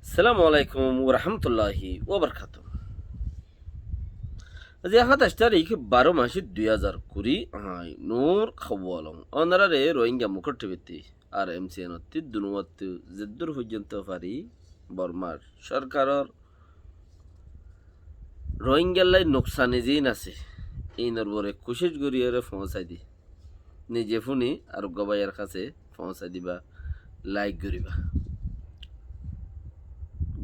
আসসালামু আলাইকুম ওরহামতুল্লাহি ওবরকাত। আজি ২৭ তারিখ ১২ মাসে ২০২০ নূর খাওয়ালং অনারারে রোহিঙ্গা মুখটিভিত্তি আর এমসিএনত্তি দুনুয়াত্তি জিদ্দুর পর্যন্ত পারি বর্মার সরকারর রোহিঙ্গাল্লাই নোকসানি জিন আছে ইনর বরে কুশিস গরিয়রে পৌঁছাই দি নিজে ফুনি আর গবাইয়ের কাছে পৌঁছাই দিবা লাইক করিবা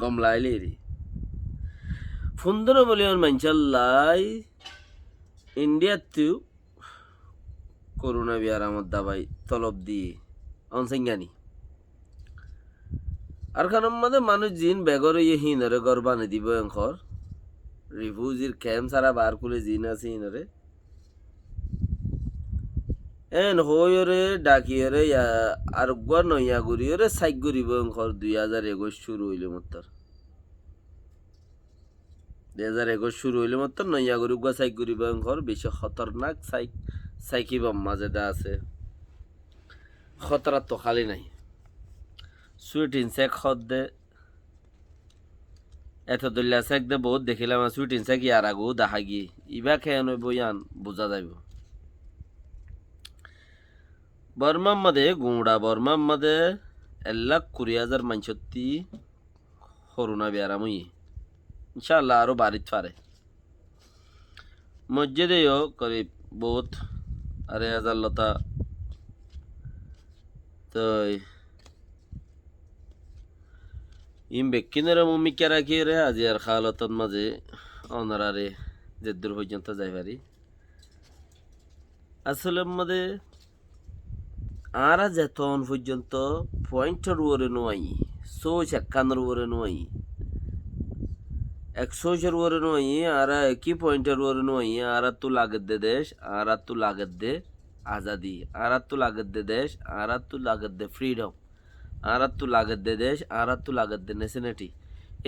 গম লাইলে ১৫ মিলিয়ন মানুষের ইন্ডিয়াতেও করোনা বিয়ারামত দাবাই তলব দিয়ে অনসেঙ্গানি আর খানের মধ্যে মানুষ জিন বেগর ইয়ে হিনরে গর বানি দিব এঙ্কর রিফিউজির ক্যাম্প সারা বার খুলে জিন আছে হিনরে এন হইরে ডাকিয়রে আর গুয়া নইয়া গুরিয়রে সাইক গরিব এঙ্কর ২০২১ শুরু হইলে মত্তর ২০২১ শুরু হইলে মত্তর নইয়া গরিব গুয়া সাইক গরিব এঙ্কর বেশি খতরনাক সাইকিবাম মাঝে দা আছে খতরা তো খালি নাই সুইট ইনসেক্ট খত দে এত দলিয়া সেক দে বহুত দেখিলাম সুইট ইনসেক্ট ইয়ার আগু দেখা গিয়ে ইবা খেয়ে নই বইয়ান বোঝা যাইব বর্মার মধ্যে গুঁড়া বর্মার মধ্যে ১,২০,০০০ মানুষত্তি করোনা বেয়ারামই ইনশাআল্লাহ আরো বাড়িত পারে মসজিদেও করিব বহুত ২,৫০০ লতা তো ইম বেকিনের মুমিকা রাখি রে আজি আর খালতর মাঝে অনারারে যে দূর পর্যন্ত যাই পারি আসলে মধ্যে আরা যেতন পর্যন্ত পয়েন্টের ওরে নয় সোচ একান্নর ওরে নয় ১০০ ওরে নয় আর একই পয়েন্টের ওরে নয় আর তো লাগত দে দেশ আর তো লাগত দে আজাদি আর তো লাগত দে দেশ আর তো লাগত দে ফ্রিডম আর তো লাগত দে দেশ আর তো লাগত দে নেশনালিটি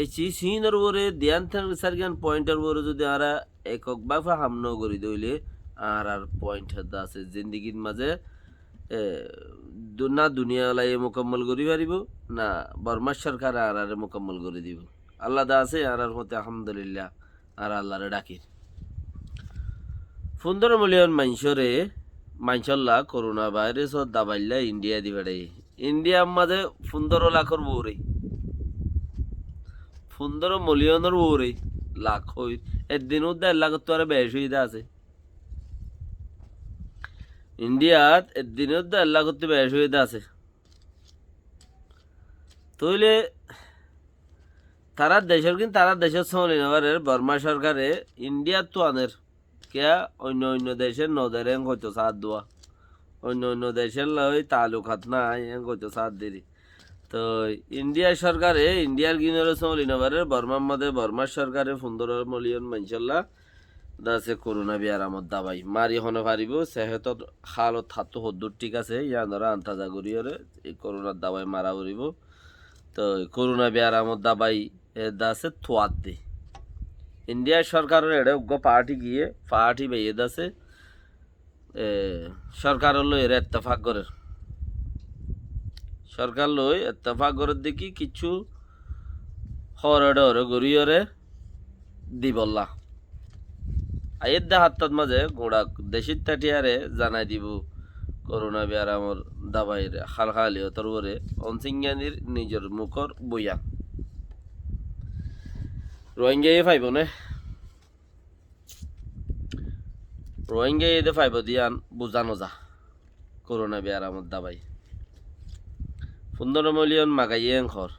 এই সিনের ওরে ধ্যান সার্গান পয়েন্টের ওরে যদি আর একক বাফা হামন করি দইলে আর পয়েন্ট আছে জিন্দিগির মাঝে না দুনিয়া লাই মোকাম্মল করি পারিব না বর্মার সরকার আর মোকাম্মল করে দিব আল্লাহ দা আছে আর মতে আলহামদুলিল্লাহ আর আল্লাহরে ডাকির ১৫ মিলিয়ন মাইনসল্লা করোনা ভাইরাস দাবাইল্লা ইন্ডিয়া দিবাড়ে ইন্ডিয়ার মাঝে ১৫ লাখর বউরে ১৫ মিলিয়নের বউরে লাখ হই একদিন ১,৫০,০০০ তো আর বেশ হইতে আছে ইন্ডিয়াত একদিন ১,৫০,০০০ তো বেশ হইতে আছে তইলে তারা দেশের সঙ্গে নেওয়ারের বর্মা সরকারে ইন্ডিয়ার তো আনের কেয়া অন্য দেশের নদের হয়তো সাথ দেওয়া অন্য দেশের লই তালুকাত নাই হয়তো সাথ দিদি তো ইন্ডিয়ার গিনের সঙ্গে নেওয়ারের বর্মার মধ্যে বর্মার সরকারে ১৫ মিলিয়ন মাইনশাল্লাহ দাসে করোনা বিয়ারামত দাবাই মারি হনে পারিব সেহেতর হালত হাতো হদ্দুর ঠিক আছে ইয়ানরা আন্তাজা করিয়রে এই করোনার দাবাই মারা করিব তো করোনা বিয়ারামত দাবাই দাসে থোয়াত দে ইন্ডিয়ার সরকারের এটা উগ্র পার্টি বেয়ে দাসে সরকার লই এরা এত্তেফাক করে সরকার লই এত্তেফাক করে দেখি কিছু হরে গড়িয়রে দিবল্লা আয়ের দে হাত্তার মাঝে গোড়া দেশির তাটিয়ারে জানাই দিব করোনা বিয়ারামর দাবাইরে খালি তোর ওরে অনসিংয়ানির নিজের মুখর বইয়া রোহিঙ্গা ফাইব নে রোহিঙ্গা এদে ফাইব দিয়ান বুঝানো যা করোনা বিয়ারামত দাবাই ১৫ মিলিয়ন মাগাইয়ে ঘর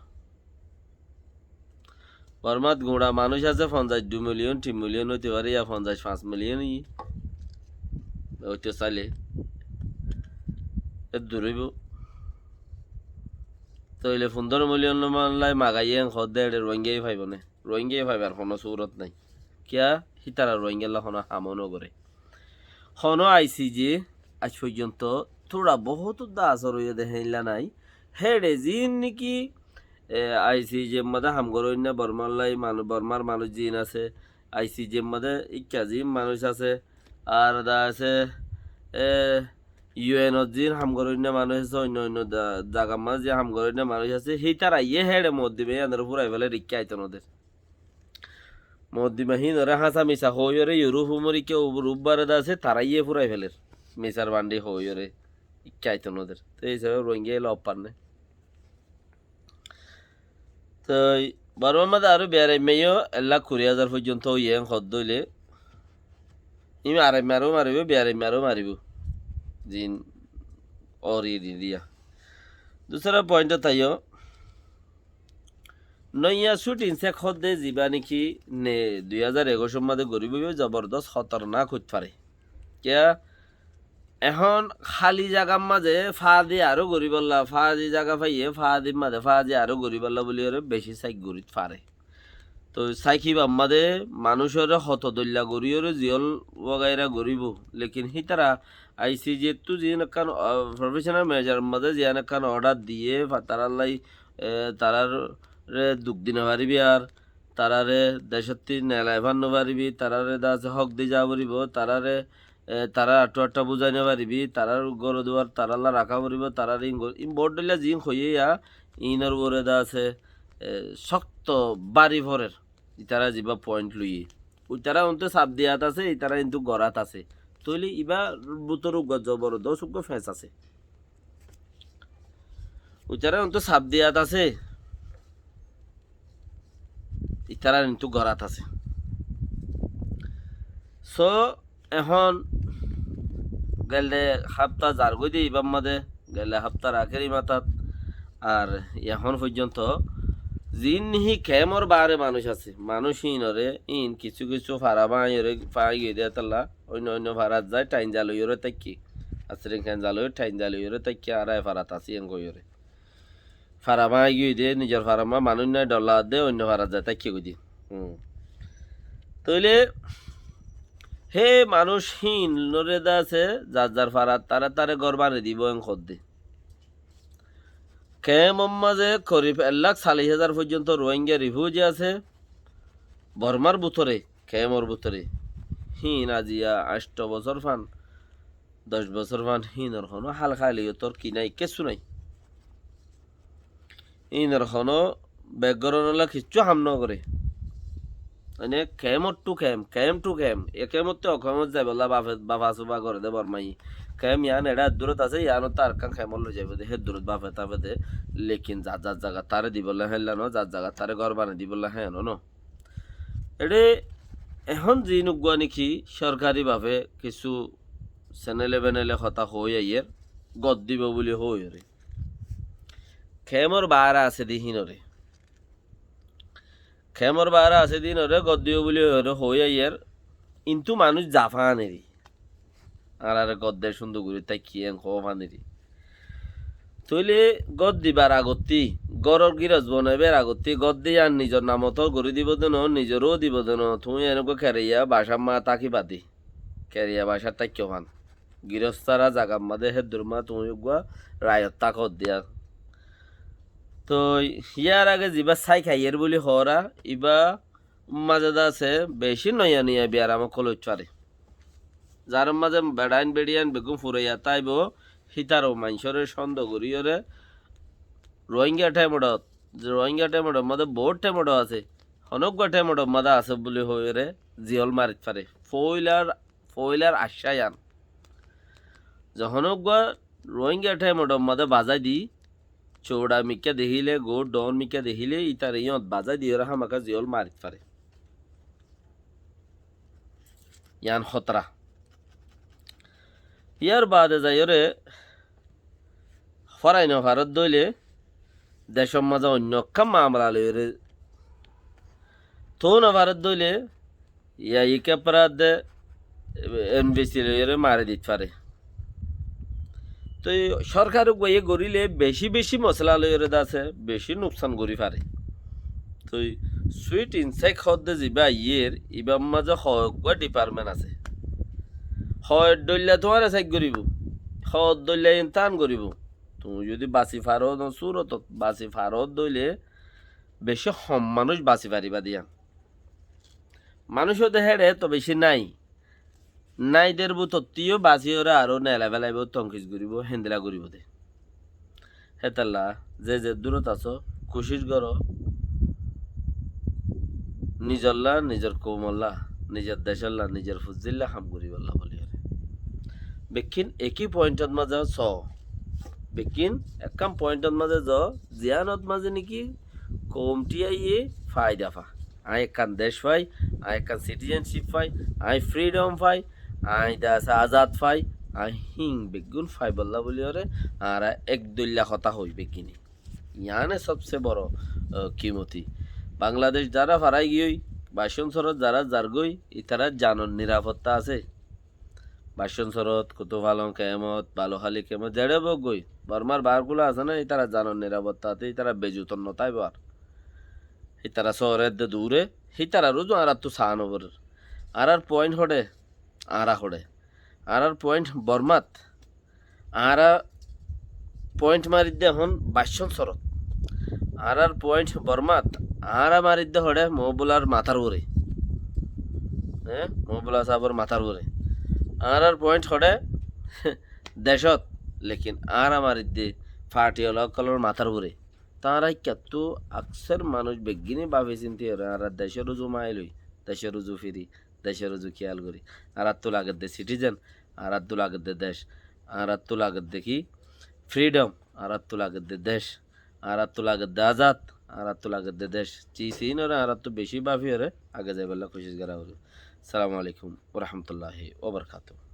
বর্মাত গুঁড়া মানুষ আছে ৫২ মিলিয়ন ৩ মিলিয়ন হইতে পারে ৫মিলিয়ন হইতে চাইলে দূরইব তইলে ১৫ মিলিয়ন মানলাই মাগাইয়ে ঘর দে রোহিঙ্গাই ফাইব নে রোহিঙ্গাই ফাইবার কোনো সুরত নাই কিয়া হিতারা রোহিঙ্গাল্লা হনো হামনও করে হনো আইসি যে আজ পর্যন্ত থোড়া বহুত দাসর হইয়া দেখাইলা নাই হেডে জিন নাকি আইসি যে মধ্যে হামগর অন্য বর্মার মানুষ জিন আছে আইসি যে মধ্যে ইচ্ছা জিম মানুষ আছে আর দা আছে ইউএন জিন হামগরন্য মানুষ আছে অন্য অন্য জায়গার মাঝে যে হামগরন্য মানুষ আছে সেই তারা ইয়ে হেড়ে মদ্দিমে আনার পুরাই ফেলে রিক্কা আইতন ওদের মদ্দিমা হিনরে হাসা মিশা হইরে ইউরোপ উমরিকে রূপবারে আছে তারা ইয়ে পুরাই ফেলের মিসার বান্ডি হইরে ইক্কা আইতন ওদের তো এই হিসাবে রোহিঙ্গা এলো অপার নেই তো বর্মার মাঝে আরো বেড়াই মেয়েও 1,20,000 পর্যন্ত ইয়ে হদ দইলে ইমি আড়াই মারও মারিব বেড়াই মারও মারিব জিন অরি দিয়া দুসরা পয়েন্ট তাইও নইয়া শুটিং সে খদ্দে যিবা নেকি নে 2021 মাঝে গরিব জবরদস্ত খতরনাক হইতে পারে কিয়া এখন খালি জায়গার মাঝে ফা দিয়ে আরো গরিবাল্লা ফা দি জায়গা পাইয়ে ফা দির মাঝে ফা দিয়ে আরো গরিবাল্লা বলি ওরে বেশি সাইক গরিত পারে তো সাইকি বাম্মাদে মানুষের হত দল্লা গরিয়রে জিয়ল বগাইরা গরিব লেকিন হিতারা আইসি যেহেতু জিন কান প্রফেশনাল ম্যানেজার মাঝে জিয়ান কান অর্ডার দিয়ে তারালাই তারার রে দুঃখ দিনে পারিবি আর তারারে দেশত্তি নেলায় ভান্ন পারিবি তারারে দাস হক দিয়ে যা পারিব তারারে তারা আটটা বুঝাই না পারিবি তারার গর দুয়ার তারাল্লা রাখা পারিব তারার ইন বোর্ড দিলা জিন হইয়া ইনর ওরে দা আছে শক্ত বাড়ি ভরের ইতারা যিবা পয়েন্ট লইয়ে ওইতারা অন্ত চাপ দিয়াত আছে ইতারা কিন্তু গড়াত আছে তৈলি ইবা বুতর জবরদস্ত উগ্র ফেস আছে ওইতারা অন্ত চাপ দিয়াত আছে ইতারা কিন্তু গড়াত আছে সো এখন গেলে হাপ্তা জারগই দিয়ে ইবাম মাদে গেলে হাপ্তার আখেরি মাথাত আর এখন পর্যন্ত জিনহি খেমর বারে মানুষ আছে মানুষই নরে ইন কিছু কিছু ফারা বাঁইরে পাই গিয়ে দেয় তাল্লা অন্য অন্য ফারাত যায় টাইন জালইরে তাকি আসরিন খান জালই টাইন জালইরে তাকি আর ফারাত আসি এন কইরে ফারা বাঁই গিয়ে দিয়ে নিজের ফারামা মানুষ নাই ডলা দে অন্য ফারাত যায় তাকি কই দি তইলে হে মানুষহীন নরে দা আছে যার যার ফারাত তারা তারে গড় বানে দিব এন খদ্দে মাঝে করিব 1,40,000 পর্যন্ত রোহিঙ্গা রিফিউজি আছে বর্মার বুতরে কেমর বুতরে হিন আজিয়া 8 বছর ফান 10 বছর ফান হিনর হনো হাল খাইলে তোর কি নাই কিছু নাই হিনর হনো ব্যাকগ্রাউন্ড কিচ্ছু হাম ন করে মানে কেমর টু কেম টু কেম একেমতে অকমত যাই বলা বাফা সুবা করে দে বর্মাই কেম ইয়ান এডা দূরত আছে ইয়ানো তার কান খেমল লই যাবে হে দূরত বাফে তাবে লেকিন যার যার জায়গা তারে দিবলে হেলা ন যার জায়গা তারে ঘর বানাই দিবলে হ্যাঁ ন এডে এখন যি নুগুয়া নেকি সরকারি ভাবে কিছু চ্যানেলে বেনেলে কথা হই আইয়ের গদ দিব বলি হই রে খেমর বারা আছে দিহিনরে খেমর বারা আছে দিনরে গদ দিব বলি হই আইয়ের কিন্তু মানুষ জাফানেরই আর আর গদ্দে সুন্দর করে তাই কি খানেরই তইলে গদ দিবার আগতি গরর গিরজ বনাইবার আগতি গদ দিয়ে আর নিজের নামতো গড়ি দিব দেন নিজেরও দিব দেন তুমি এনেকুৱা খেরিয়া বাসা মা তাকি বাদি খেরিয়া বাসা তাকিও ভান গৃহস্থারা জাগা মাদে হে দুর্মা তুমি রায়ত তাকত দিয়া তো ইয়ার আগে যিবা চাই খাইয়ের বলি হরা ইবা মাঝে আছে বেশি নয়া নিয়া বিয়ার আমাক কলই পারে যার মাঝে বেড়াইন বেড়িয়ান বেগুম ফুরাইয়া তাইব হিতারও মানুষের সন্দেহ করিয়রে রোহিঙ্গা টাইমড মধ্যে বহুত টাইমড আছে অনেকগুলো টাইমড মাদা আছে বলে হয়ে জিয়ল মারিত পারে ফইলার আশ্বায়ান যখন রোহিঙ্গা টাইমড মধ্যে বাজাই দি চৌড়া মিকা দেখিলে গোট ডন মিকা দেখিলে ইতার ইয়ত বাজাই দিয়ে হামাকা জিয়ল মারিত পারে ইয়ান খতরা ইয়ার বাদে যাইরে ফরাইন ভারত দইলে দেশের মাঝে অন্য কাম মামলা লইরে তো না ভারত দইলে ইয়া ইকে পরাধে এমবিসি লইরে মারি দিতে পারে তো সরকার গিয়ে গড়িলে বেশি বেশি মশলা লইরে আছে বেশি নুকসান করি পারে তো সুইট ইনসেক্ট হদ্দে যাবা ইয়ের ইবার মাঝে হওয়া ডিপার্টমেন্ট আছে হয় দলিয়া তোমার চেক করিব হদ দলিয়া টান করিব তুমি যদি বাঁচি ফারত সুরত বাঁচি ফারত দইলে বেশি মানুষ বাঁচি পারিবা দিয়া মানুষও দেহেরে তো বেশি নাই নাইদের বু তত্তিও বাঁচি ওরা আরো নেলা বেলাইব তংকিস করিব হেন্দিলা করিব দে হেতাল্লা যে দূরত আছো খুশির গর নিজল্লা নিজের কৌমল্লা নিজের দেশল্লা নিজের ফুজিল্লা হাম করিবল্লা বলি বেকিন একই পয়েন্টত মাঝে বেকিন একাম পয়েন্টত মাঝে জিয়ানত মাঝে নাকি কমটি আইয়ে ফায়দা ফা আই একান দেশ পাই আই একান সিটিজেনশিপ পাই আই ফ্রিডম পাই আই দাস আজাদ পাই আই হিং বেগুন ফাই বললা বলি ওরে আর এক দুল্লা কথা হই বেকিনি ইয়ানে সবচেয়ে বড় কিমতি বাংলাদেশ যারা ফারাই গিয়ে বাসন সরত যারা যারগই ইতারা জানন নিরাপত্তা আছে বাসন সরত কত ভালো কেমত ভালো খালি কেমত জেড়ে বই বর্মার বারগুলো আছে না ইতারা জানন নিরাপত্তাতে ইতারা বেজুতন নতাই বার ইতারা শহরের দূরে হিতারা রুজু আর তো সান ওভার আর পয়েন্ট হড়ে হড়ে আর পয়েন্ট বর্মাত আর পয়েন্ট মারিদ্দে এখন বাসন সরত আর পয়েন্ট বর্মাত আর মারিদ্দে হড়ে মহবুলার মাথার উপরে হ্যাঁ মহবুলা সাহর মাথার উপরে আর পয়েন্ট হড়ে দেশত লেকিন আর আমার ইদ্দে ফাটি কলর মাথার উপরে তারা কত আকসর মানুষ বেগিনি ভাবে চিন্তি আর দেশের রুজু মাইলই দেশের রুজু ফিরি দেশের রুজু খেয়াল করি আর তো লাগত দে সিটিজেন আর তো লাগত দে দেশ আর তো লাগত দেখি ফ্রিডম আর তো লাগত দে দেশ আর তো লাগত দে আজাদ আর তো লাগত দে দেশ চিন ওরা আর তো বেশি ভাবি ওরে আগে যাইবেলা খুশি করা হলো সালামু আলাইকুম ওরহমতুল্লাহি ওবরকাতুহ